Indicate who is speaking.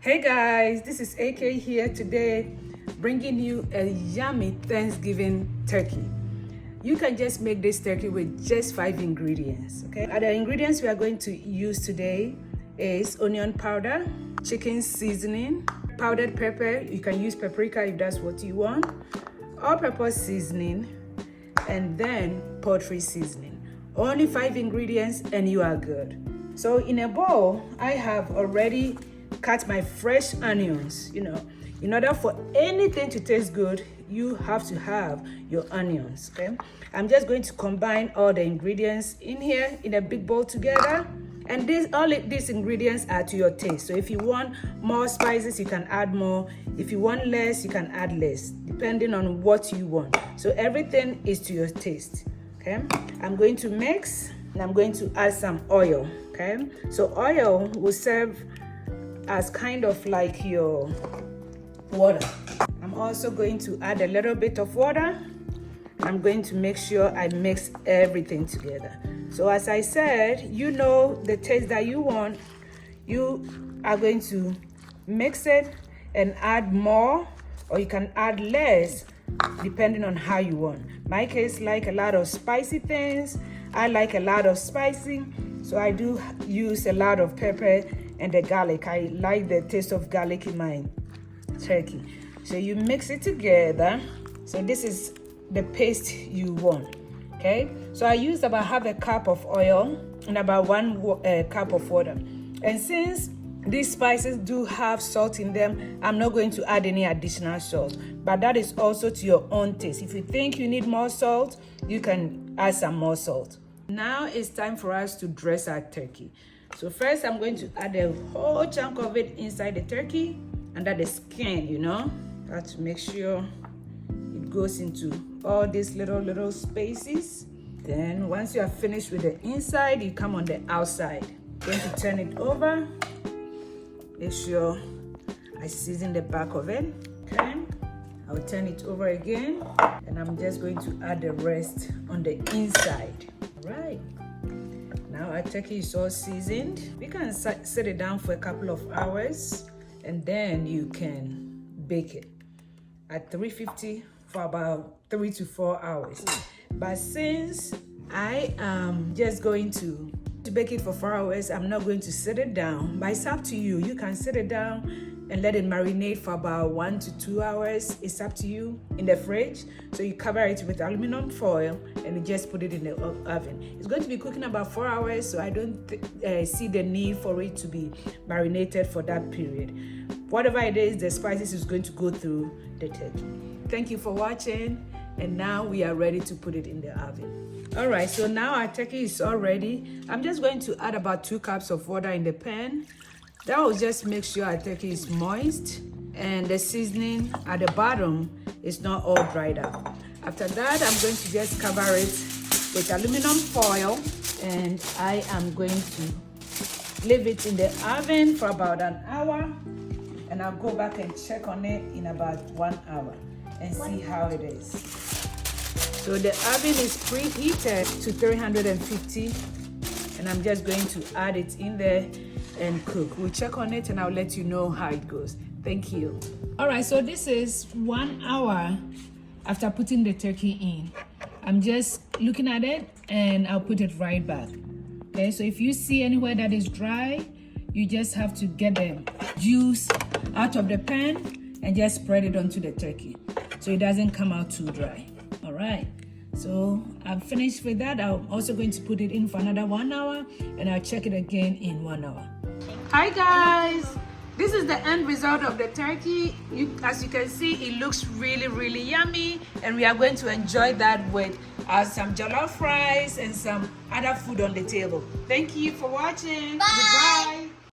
Speaker 1: Hey guys, this is AK here today, bringing you a yummy Thanksgiving turkey. You can just make this turkey with just 5 ingredients, okay? And the ingredients we are going to use today is onion powder, chicken seasoning, powdered pepper. You can use paprika if that's what you want, all-purpose seasoning, and then poultry seasoning. Only 5 ingredients and you are good. So in a bowl, I have already cut my fresh onions. In order for anything to taste good, you have to have your onions, okay? I'm just going to combine all the ingredients in here in a big bowl together. And all these ingredients are to your taste. So if you want more spices, you can add more. If you want less, you can add less, depending on what you want. So everything is to your taste, okay? I'm going to mix and I'm going to add some oil, okay? So oil will serve as kind of like your water. I'm also going to add a little bit of water. I'm going to make sure I mix everything together. So as I said, you know the taste that you want. You are going to mix it and add more, or you can add less depending on how you want. My case like a lot of spicy things. I like a lot of spicy, so I do use a lot of pepper and the garlic. I like the taste of garlic in my turkey. So you mix it together. So this is the paste you want, okay? So I used about half a cup of oil and about 1 cup of water. And since these spices do have salt in them, I'm not going to add any additional salt, but that is also to your own taste. If you think you need more salt, you can add some more salt. Now it's time for us to dress our turkey. So first I'm going to add a whole chunk of it inside the turkey, under the skin, Got to make sure it goes into all these little spaces. Then once you are finished with the inside, you come on the outside. Going to turn it over. Make sure I season the back of it, okay? I'll turn it over again, and I'm just going to add the rest on the inside. All right. Now our turkey is all seasoned. We can set it down for a couple of hours, and then you can bake it at 350 for about 3 to 4 hours. But since I am just going to bake it for 4 hours, I'm not going to set it down, but it's up to you. You can set it down and let it marinate for about 1 to 2 hours. It's up to you in the fridge. So you cover it with aluminum foil and you just put it in the oven. It's going to be cooking about 4 hours, so I don't see the need for it to be marinated for that period. Whatever it is, the spices is going to go through the turkey. Thank you for watching, and now we are ready to put it in the oven. All right, so now our turkey is all ready. I'm just going to add about 2 cups of water in the pan. That will just make sure our turkey is moist and the seasoning at the bottom is not all dried up. After that, I'm going to just cover it with aluminum foil, and I am going to leave it in the oven for about an hour, and I'll go back and check on it in about 1 hour and see how it is. So the oven is preheated to 350, and I'm just going to add it in there and cook. We'll check on it and I'll let you know how it goes. Thank you. All right, so this is 1 hour after putting the turkey in. I'm just looking at it and I'll put it right back. Okay, so if you see anywhere that is dry, you just have to get the juice out of the pan and just spread it onto the turkey so it doesn't come out too dry. All right, so I'm finished with that. I'm also going to put it in for another 1 hour, and I'll check it again in 1 hour. Hi guys, this is the end result of the turkey. As you can see, it looks really yummy, and we are going to enjoy that with some jollof rice and some other food on the table. Thank you for watching. Bye. Goodbye.